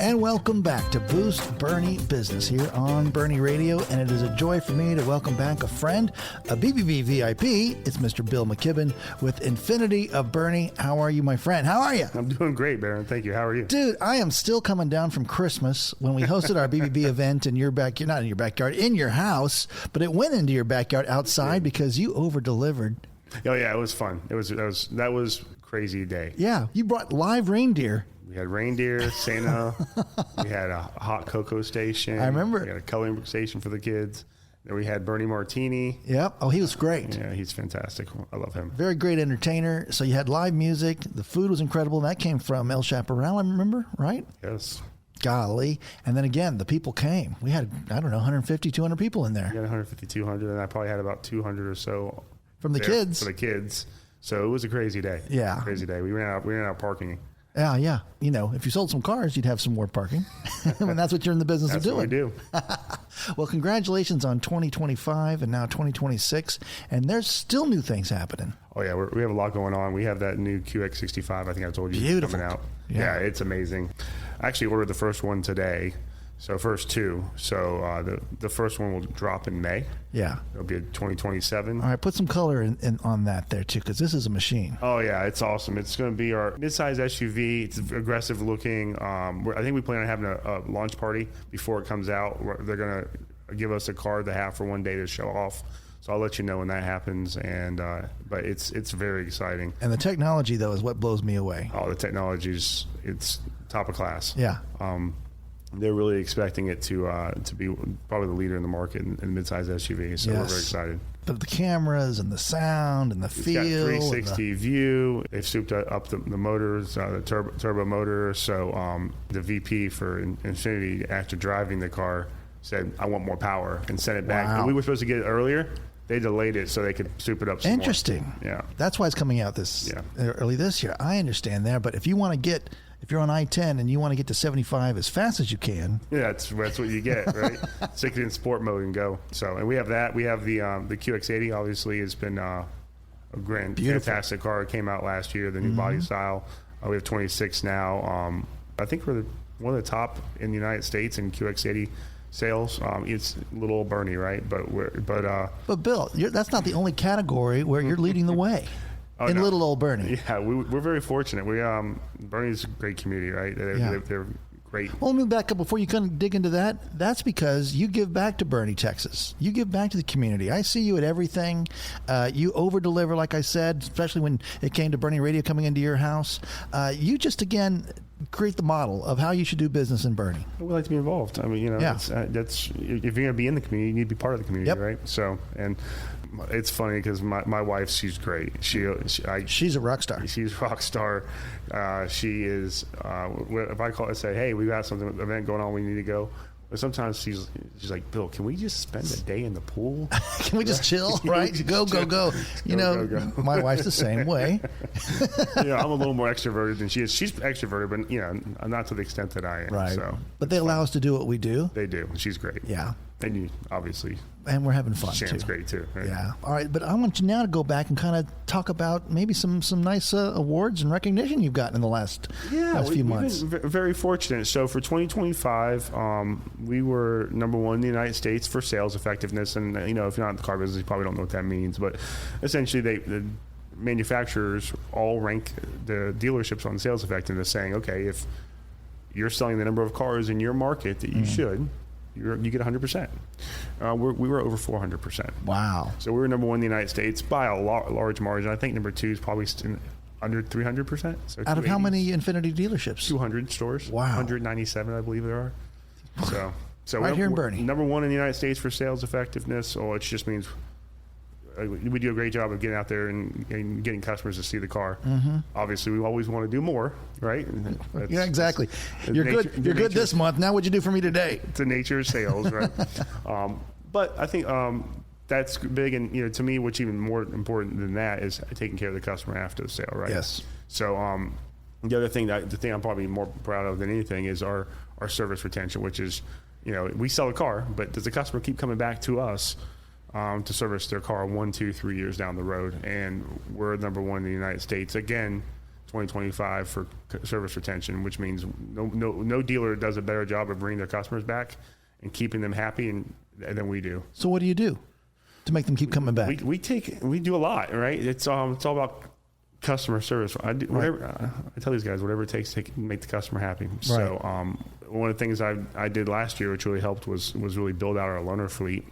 And welcome back to Boost Boerne Business here on Boerne Radio. And it is a joy for me to welcome back a friend, a BBB VIP. It's Mr. Bill McKibben with Infinity of Boerne. How are you, my friend? How are you? I'm doing great, Baron. Thank you. How are you? Dude, I am still coming down from Christmas when we hosted our BBB event in your backyard, not in your backyard, in your house, but it went into your backyard outside because you over-delivered. Oh, yeah, it was fun. That was a crazy day. Yeah, you brought live reindeer. We had reindeer, Santa. We had a hot cocoa station. I remember. We had a coloring book station for the kids. Then we had Bernie Martini. Yep. Oh, he was great. Yeah, he's fantastic. I love him. Very great entertainer. So you had live music. The food was incredible. And that came from El Chaparral, I remember, right? Yes. Golly. And then again, the people came. We had, 150, 200 people in there. We had 150, 200, and I probably had about 200 or so. From the kids. For the kids. So it was a crazy day. Yeah. Crazy day. We ran out parking. Yeah. You know, if you sold some cars, you'd have some more parking. And that's what you're in the business of doing. That's what we do. Well, congratulations on 2025 and now 2026. And there's still new things happening. Oh, yeah. We have a lot going on. We have that new QX65, I think I told you. Beautiful. Coming out. Yeah, it's amazing. I actually ordered the first one today. So first two. So the first one will drop in May. Yeah. It'll be 2027. All right, put some color in on that there too, because this is a machine. Oh yeah, it's awesome. It's going to be our midsize SUV. It's aggressive looking. I think we plan on having a launch party before it comes out. They're going to give us a car to have for one day to show off. So I'll let you know when that happens. And but it's very exciting. And the technology though is what blows me away. Oh, the technology's it's top of class. Yeah. They're really expecting it to be probably the leader in the market in midsize SUV. So yes. We're very excited. The cameras and the sound and the feel. It's got 360 view. They've souped up the motors, the turbo motor. So the VP for Infiniti, after driving the car, said, "I want more power," and sent it back. Wow. And we were supposed to get it earlier. They delayed it so they could soup it up some Interesting. more. Yeah. That's why it's coming out early this year. I understand that. But if you're on I-10 and you want to get to 75 as fast as you can. Yeah, that's what you get, right? Stick it in sport mode and go. So, and we have that. We have the QX80, obviously, has been a fantastic car. It came out last year, the new body style. We have 26 now. I think we're one of the top in the United States in QX80 sales. It's little old Boerne, right? But Bill, that's not the only category where you're leading the way. In little old Boerne. Yeah, we're very fortunate. Boerne's a great community, right? They're great. Well, let me back up before you kind of dig into that. That's because you give back to Boerne, Texas. You give back to the community. I see you at everything. You over-deliver, like I said, especially when it came to Boerne Radio coming into your house. You just, again, create the model of how you should do business in Boerne. We like to be involved. I mean, that's if you're going to be in the community, you need to be part of the community, right? So, and it's funny because my wife, she's great. She's a rock star. She's a rock star. She is. If I call and say, "Hey, we got something event going on, we need to go." But sometimes she's like, "Bill, can we just spend a day in the pool? Can we just chill? Right? Go. Go. My wife's the same way. I'm a little more extroverted than she is. She's extroverted, but not to the extent that I am. Right. So, but they allow us to do what we do. They do. She's great. Yeah. And you, obviously. And we're having fun, Shan's great, too. Right? Yeah. All right, but I want you now to go back and kind of talk about maybe some nice awards and recognition you've gotten in the last few months. We've been very fortunate. So for 2025, we were number one in the United States for sales effectiveness. And, if you're not in the car business, you probably don't know what that means. But essentially, the manufacturers all rank the dealerships on sales effectiveness, saying, okay, if you're selling the number of cars in your market that you should, you get 100%. We were over 400%. Wow. So we were number one in the United States by a large margin. I think number two is probably under 300%. So out of how many Infiniti dealerships? 200 stores. Wow. 197, I believe there are. So right here in Boerne. Number one in the United States for sales effectiveness. So it just means we do a great job of getting out there and getting customers to see the car. Obviously, we always want to do more, right? Yeah, exactly. You're good this month. Now, what'd you do for me today? It's the nature of sales, right? But I think that's big, and to me, what's even more important than that is taking care of the customer after the sale, right? Yes. So the other thing the thing I'm probably more proud of than anything is our service retention, which is we sell a car, but does the customer keep coming back to us to service their car 1, 2, 3 years down the road? And we're number one in the United States. Again, 2025 for service retention, which means no dealer does a better job of bringing their customers back and keeping them happy than we do. So what do you do to make them keep coming back? We do a lot, right? It's all about customer service. I tell these guys whatever it takes to make the customer happy. Right. So one of the things I did last year, which really helped, was really build out our loaner fleet.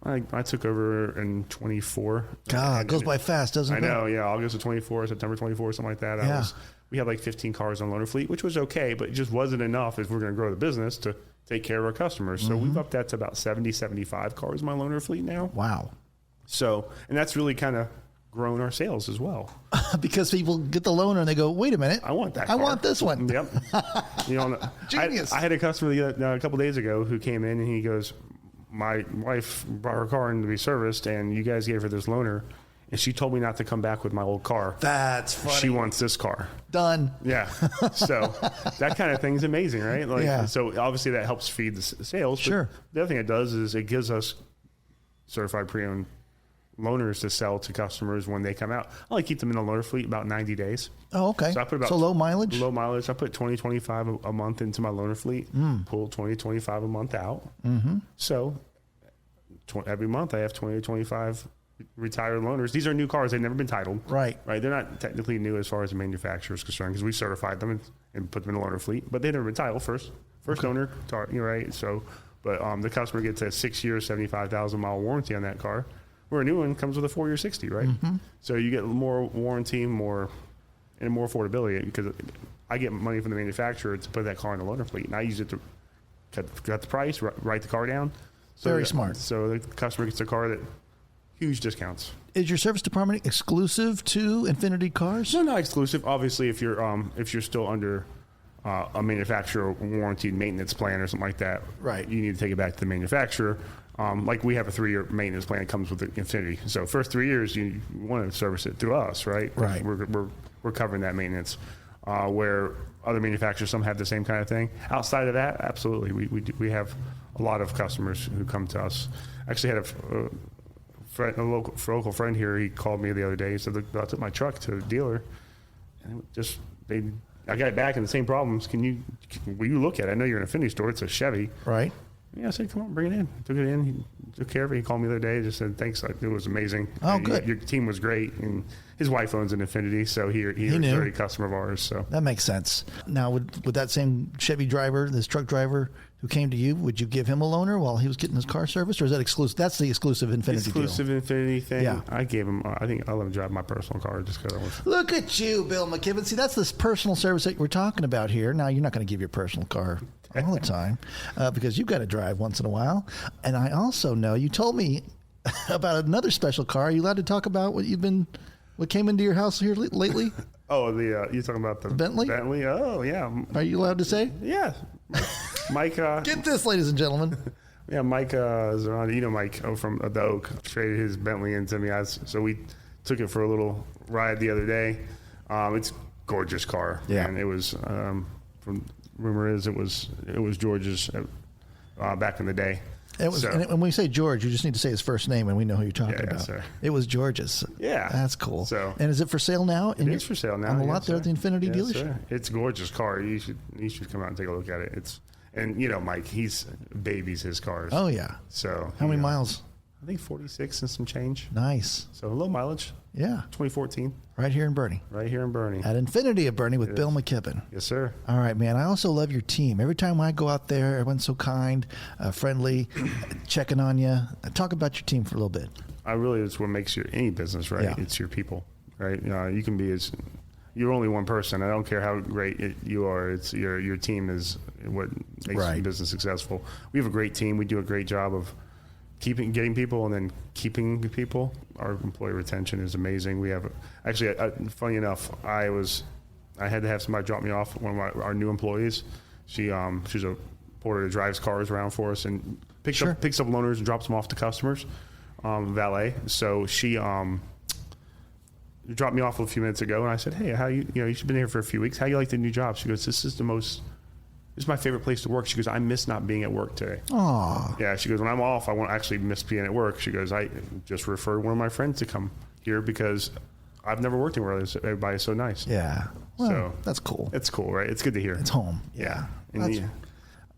I took over in 24. God, it goes by fast, doesn't it? I know, yeah. August of 24, September 24, something like that. We had like 15 cars on loaner fleet, which was okay, but it just wasn't enough if we're going to grow the business to take care of our customers. So we've upped that to about 70, 75 cars in my loaner fleet now. Wow. So, and that's really kind of grown our sales as well. Because people get the loaner and they go, wait a minute. I want that car. I want this one. Yep. Genius. I had a customer a couple days ago who came in and he goes, my wife brought her car in to be serviced and you guys gave her this loaner and she told me not to come back with my old car. That's funny. She wants this car. Done. Yeah. So that kind of thing is amazing, right? Like, so obviously that helps feed the sales. Sure. The other thing it does is it gives us certified pre-owned loaners to sell to customers when they come out. I only keep them in the loaner fleet about 90 days. Oh, okay. So I put about low mileage? Low mileage. I put 20, 25 a month into my loaner fleet, pull 20, 25 a month out. Mm-hmm. So every month I have 20 to 25 retired loaners. These are new cars. They've never been titled. Right. They're not technically new as far as the manufacturer is concerned because we certified them and put them in the loaner fleet, but they've never been titled first owner, right? So, but the customer gets a 6 year, 75,000 mile warranty on that car. Where a new one comes with a 4 year 60, right? Mm-hmm. So you get more warranty, more affordability because I get money from the manufacturer to put that car in the loaner fleet, and I use it to cut the price, write the car down. So very smart. So the customer gets a car that huge discounts. Is your service department exclusive to Infiniti cars? No, not exclusive. Obviously, if you're still under a manufacturer warranty maintenance plan or something like that, right, you need to take it back to the manufacturer. Like we have a 3 year maintenance plan that comes with the Infiniti. So first 3 years you want to service it through us, right? Right. We're covering that maintenance. Where other manufacturers, some have the same kind of thing. Outside of that, absolutely, we have a lot of customers who come to us. Actually, had a local friend here. He called me the other day. He said, I took my truck to the dealer, and I got it back and the same problems. Will you look at it? I know you're in an Infiniti store. It's a Chevy. Right. Yeah, I said, come on, bring it in. Took it in. He took care of it. He called me the other day. Just said, thanks. It was amazing. Oh, good. Your team was great. And his wife owns an Infiniti, so he was a very customer of ours. So that makes sense. Now, would that same Chevy driver, this truck driver who came to you, would you give him a loaner while he was getting his car serviced, or is that exclusive? That's the exclusive Infiniti exclusive deal. Infiniti thing. Yeah. I gave him. I think I'll let him drive my personal car just because I was. Look at you, Bill McKibben. See, that's this personal service that we're talking about here. Now, you're not going to give your personal car all the time because you've got to drive once in a while. And I also know you told me about another special car. Are you allowed to talk about what came into your house here lately? Oh, you're talking about the Bentley? Bentley. Oh, yeah. Are you allowed to say? Yeah. Mike. Get this, ladies and gentlemen. Yeah, Mike Zaranda, Mike from the Oak traded his Bentley into me. So we took it for a little ride the other day. It's a gorgeous car. Yeah. And it was, from rumor is it was George's back in the day. It was, and when we say George, you just need to say his first name, and we know who you're talking about. Sir. It was George's. Yeah, that's cool. So, and is it for sale now? It is for sale now. On the lot there at the Infiniti dealership. Sir. It's a gorgeous car. You should come out and take a look at it. And Mike, he's babies his cars. Oh yeah. So how many miles? I think 46 and some change. Nice. So low mileage. Yeah. 2014. Right here in Boerne. Right here in Boerne. At Infinity of Boerne with Bill McKibben. Yes, sir. All right, man. I also love your team. Every time I go out there, everyone's so kind, friendly, checking on you. Talk about your team for a little bit. It's what makes any business, right? Yeah. It's your people, right? You can be you're only one person. I don't care how great you are. It's your team is what makes your business successful. We have a great team. We do a great job of getting people and then keeping people. Our employee retention is amazing. We have funny enough, I had to have somebody drop me off, one of our new employees. She's a porter that drives cars around for us and picks up loaners and drops them off to customers, valet. So she dropped me off a few minutes ago, and I said, "Hey, how you've been here for a few weeks. How you like the new job?" She goes, "This is my favorite place to work." She goes, "I miss not being at work today." Aww. Yeah, she goes, "When I'm off, I won't actually miss being at work." She goes, "I just referred one of my friends to come here because I've never worked anywhere where everybody's so nice. Yeah. Well, So that's cool. It's cool, right? It's good to hear. It's home. Yeah. And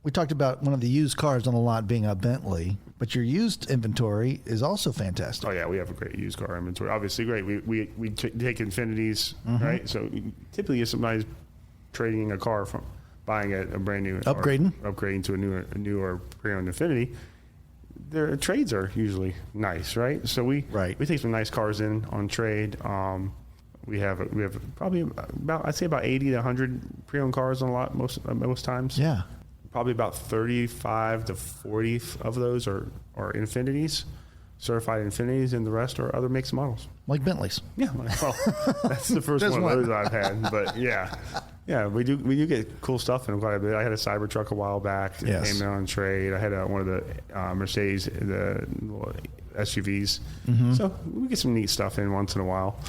we talked about one of the used cars on the lot being a Bentley, but your used inventory is also fantastic. Oh yeah, we have a great used car inventory. Obviously, great. We take Infinitis, right? So typically, if somebody's trading a car from buying a brand new, upgrading to a newer pre-owned Infiniti, their trades are usually nice, right? So we take some nice cars in on trade. We have probably about 80 to 100 pre-owned cars on a lot most times. Yeah. Probably about 35 to 40 of those are Infinitis, certified Infinitis, and the rest are other makes and models. Like Bentleys. Yeah. Well, that's the first one of those I've had. But yeah, we do get cool stuff in them quite a bit. I had a Cybertruck a while back. It came in on trade. I had one of the Mercedes, the SUVs. So we get some neat stuff in once in a while.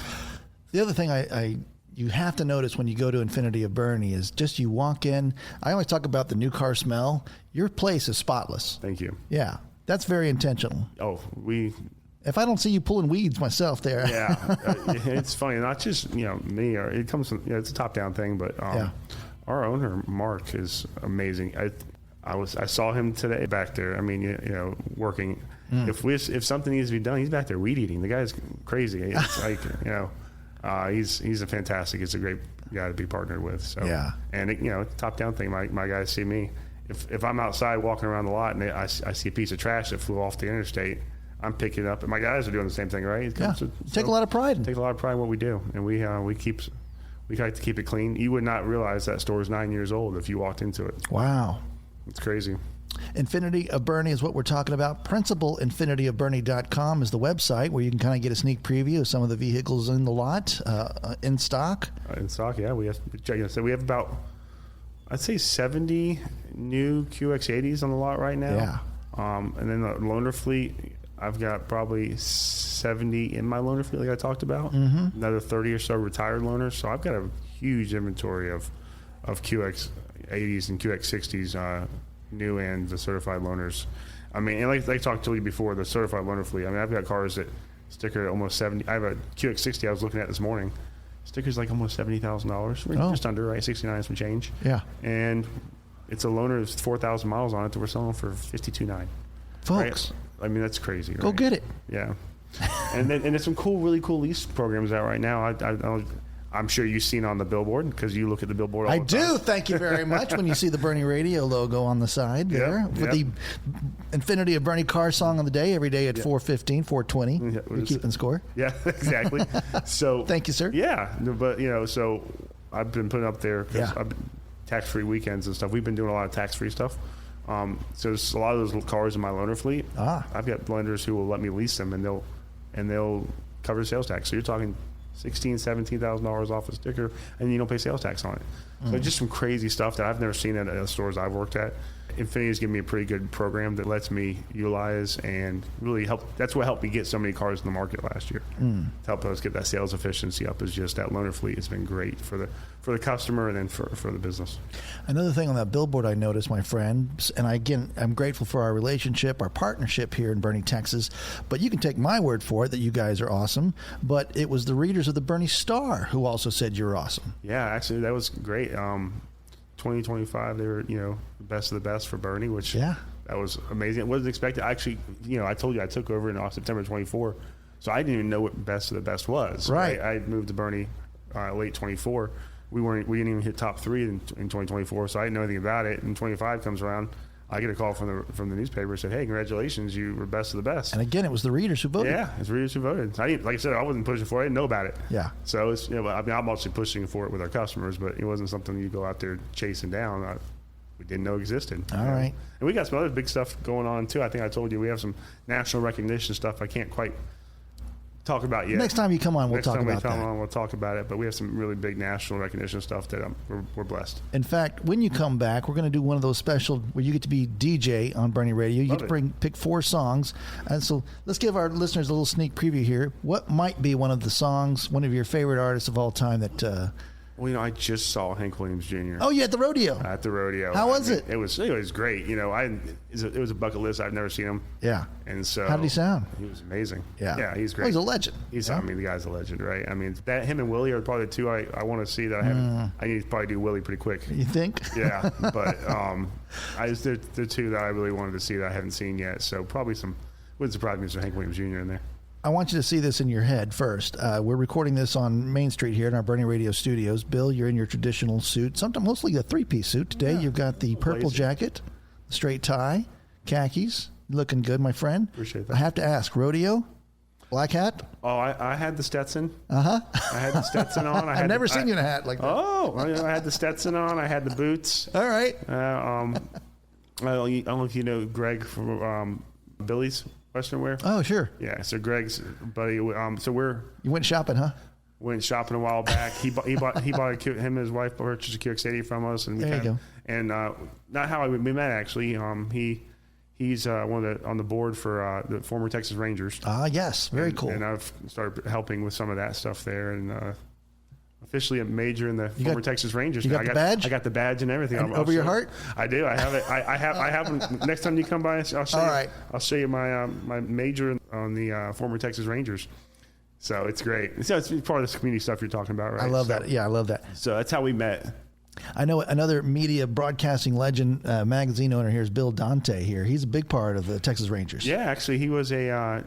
The other thing you have to notice when you go to Infinity of Boerne is just you walk in. I always talk about the new car smell. Your place is spotless. Thank you. Yeah, that's very intentional. Oh, if I don't see you pulling weeds myself there. Yeah, it's funny. Not just me. Or it comes from it's a top-down thing, but our owner Mark is amazing. I saw him today back there. I mean, working. If something needs to be done, he's back there weed eating. The guy's crazy. It's like he's a fantastic. He's a great guy to be partnered with. So and top-down thing. My guys see me. If I'm outside walking around the lot and I see a piece of trash that flew off the interstate, I'm picking it up, and my guys are doing the same thing, right? Take a lot of pride. Take a lot of pride in what we do, and we like to keep it clean. You would not realize that store is 9 years old if you walked into it. Wow, it's crazy. Infinity of Boerne is what we're talking about. PrincipalInfinityofBoerne.com is the website where you can kind of get a sneak preview of some of the vehicles in the lot, in stock. In stock, yeah. We have about, I'd say, 70 new QX80s on the lot right now. Yeah. And then the loaner fleet, I've got probably 70 in my loaner fleet, like I talked about. Another 30 or so retired loaners. So I've got a huge inventory of QX80s and QX60s, new and the certified loaners. I mean, and like I talked to you before, the certified loaner fleet. I mean, I've got cars that sticker at almost 70. I have a QX60 I was looking at this morning. Sticker's like almost $70,000. Just under, right? 69 some change. Yeah. And it's a loaner with 4,000 miles on it that we're selling for $52,900. Folks. Right? I mean, that's crazy. Right? Go get it. Yeah. And there's some really cool lease programs out right now. I'm sure you've seen on the billboard because you look at the billboard all the time. I do. Thank you very much. When you see the Boerne Radio logo on the side there with the Infinity of Boerne car song of the day every day at 4:15, 4:20. You're keeping score. Yeah, exactly. So thank you, sir. Yeah, but so I've been putting up there because I've been tax-free weekends and stuff. We've been doing a lot of tax-free stuff. So there's a lot of those cars in my loaner fleet. I've got lenders who will let me lease them, and they'll cover sales tax. So you're talking $16,000, $17,000 off a sticker, and you don't pay sales tax on it. So just some crazy stuff that I've never seen at the stores I've worked at. Infinity's given me a pretty good program that lets me utilize and really help. That's what helped me get so many cars in the market last year. To help us get that sales efficiency up is just that loaner fleet. It's been great for the customer and then for the business. Another thing on that billboard I noticed, my friend, and I'm grateful for our relationship, our partnership here in Boerne, Texas, but you can take my word for it that you guys are awesome. But it was the readers of the Boerne Star who also said you're awesome. Yeah, actually, that was great. 2025, they were, the best of the best for Boerne, which that was amazing. It wasn't expected. Actually, I told you I took over in September 24, so I didn't even know what best of the best was. Right. I moved to Boerne late 24. We didn't even hit top 3 in 2024, so I didn't know anything about it. And 25 comes around, I get a call from the newspaper and said, "Hey, congratulations, you were best of the best." And again, it was the readers who voted. Yeah, it's readers who voted. Like I said, I wasn't pushing for it. I didn't know about it. Yeah. So it's I'm actually pushing for it with our customers, but it wasn't something you go out there chasing down. We didn't know existed. All right. And we got some other big stuff going on too. I think I told you we have some national recognition stuff. I can't quite talk about yet. Next time you come on, we'll talk about that. Next time we come on, we'll talk about it. But we have some really big national recognition stuff that we're blessed. In fact, when you come back, we're going to do one of those special where you get to be DJ on Boerne Radio. You get to pick 4 songs. And so let's give our listeners a little sneak preview here. What might be one of the songs, one of your favorite artists of all time that Well, I just saw Hank Williams Jr. Oh, you at the rodeo? At the rodeo. How was it? It was great. It was a bucket list. I've never seen him. Yeah. And so, how did he sound? He was amazing. Yeah, he's great. Oh, he's a legend. The guy's a legend, right? I mean, that him and Willie are probably the two I want to see that I haven't. I need to probably do Willie pretty quick. You think? Yeah, but they're the two that I really wanted to see that I haven't seen yet. So probably wouldn't surprise me if there's Hank Williams Jr. in there. I want you to see this in your head first. We're recording this on Main Street here in our Boerne Radio studios. Bill, you're in your traditional suit, sometimes mostly a three-piece suit. Today you've got the purple jacket, straight tie, khakis. Looking good, my friend. Appreciate that. I have to ask, rodeo, black hat? Oh, I had the Stetson. Uh-huh. I had the Stetson on. I've never seen you in a hat like that. Oh, I had the Stetson on. I had the boots. All right. I don't know if you know Greg from Billy's Western Wear. Oh, sure. Yeah, so Greg's buddy. You went shopping, huh? Went shopping a while back. He bought him and his wife purchased a QX80 from us, and there you go. And not how we met actually. He's on the board for the former Texas Rangers. Ah, yes, very cool. And I've started helping with some of that stuff there, and officially a major in the former Texas Rangers. You got the badge? I got the badge and everything. Over your heart? I do. I have it. I have them. Next time you come by, I'll show you. All right. I'll show you my my major on the former Texas Rangers. So it's great. So it's part of this community stuff you're talking about, right? I love that. Yeah, I love that. So that's how we met. I know another media broadcasting legend, magazine owner here is Bill Dante here. He's a big part of the Texas Rangers. Yeah, actually, he was a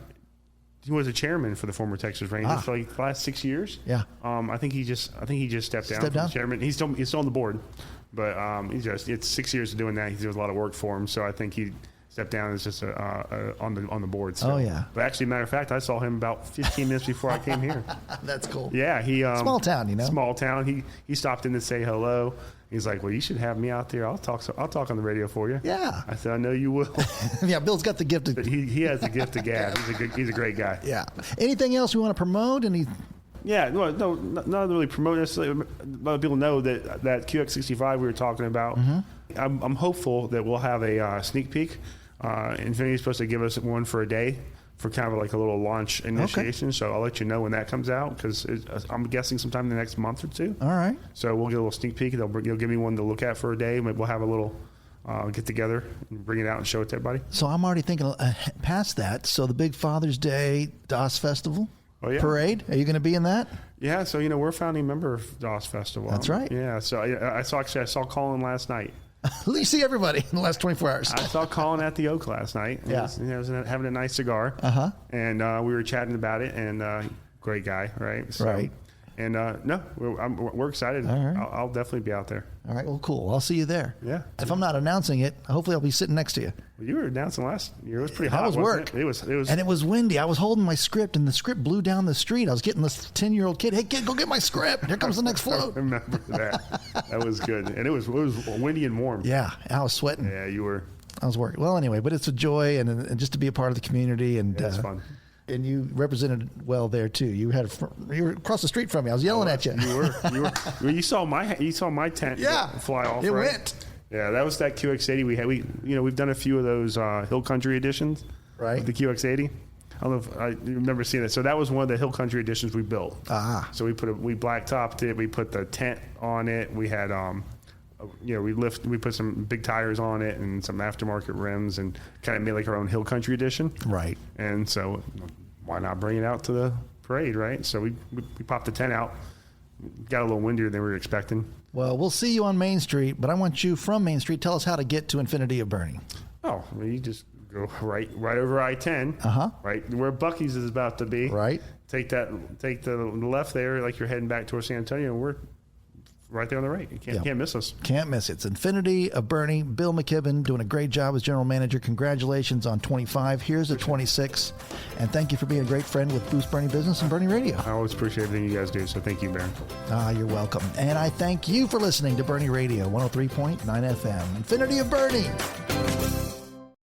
chairman for the former Texas Rangers for like the last 6 years. Yeah. I think he just stepped down from chairman. He's still on the board, but it's 6 years of doing that. He does a lot of work for him, so I think he stepped down as just on the board. So. Oh yeah. But actually, matter of fact, I saw him about 15 minutes before I came here. That's cool. Yeah, he small town, Small town. He stopped in to say hello. He's like, well, you should have me out there. I'll talk on the radio for you. Yeah. I said, I know you will. Yeah, Bill's got the gift of. He has the gift of gab. He's a great guy. Yeah. Anything else we want to promote? Yeah, no, not really promote necessarily. A lot of people know that QX65 we were talking about. Mm-hmm. I'm hopeful that we'll have a sneak peek. Infiniti is supposed to give us one for a day for kind of like a little launch initiation. Okay. So I'll let you know when that comes out because I'm guessing sometime in the next month or two. All right. So we'll get a little sneak peek. They'll give me one to look at for a day. Maybe we'll have a little get together and bring it out and show it to everybody. So I'm already thinking past that. So the big Father's Day DOS Festival parade. Are you going to be in that? Yeah. So we're a founding member of DOS Festival. That's right. Yeah. So I saw Colin last night. You see everybody in the last 24 hours. I saw Colin at the Oak last night. Yeah. He was having a nice cigar. Uh-huh. And we were chatting about it, and great guy, right? So, right. And we're excited. All right. I'll definitely be out there. All right. Well, cool. I'll see you there. Yeah. If I'm not announcing it, hopefully I'll be sitting next to you. Well, you were announcing last year. It was pretty hot. That was work. It was. And it was windy. I was holding my script, and the script blew down the street. I was getting this 10-year-old kid. Hey, kid, go get my script. Here comes the next float. I remember that. That was good. And it was windy and warm. Yeah. I was sweating. Yeah, you were. I was working. Well, anyway, but it's a joy and just to be a part of the community. And it's fun. And you represented well there too. You were across the street from me. I was yelling at you. You were. You saw my tent. Fly off. It right? went. Yeah, that was that QX80 we had. We've done a few of those Hill Country editions. Right. Of the QX80. I don't know if I remember seeing it. So that was one of the Hill Country editions we built. So we black topped it. We put the tent on it. We had we put some big tires on it and some aftermarket rims and kind of made like our own Hill Country edition. Right. And so why not bring it out to the parade, right? So we popped the tent out. Got a little windier than we were expecting. Well, we'll see you on Main Street, but I want you from Main Street. Tell us how to get to Infinity of Boerne. Oh, well, you just go right over I-10. Right where Buc-ee's is about to be. Right. Take the left there, like you're heading back towards San Antonio, and we're right there on the right. You can't miss us. Can't miss it. It's Infinity of Boerne. Bill McKibben doing a great job as general manager. Congratulations on 25. Here's the 26. And thank you for being a great friend with Boost Boerne Business and Boerne Radio. I always appreciate everything you guys do, so thank you, Baron. You're welcome. And I thank you for listening to Boerne Radio, 103.9 FM. Infinity of Boerne.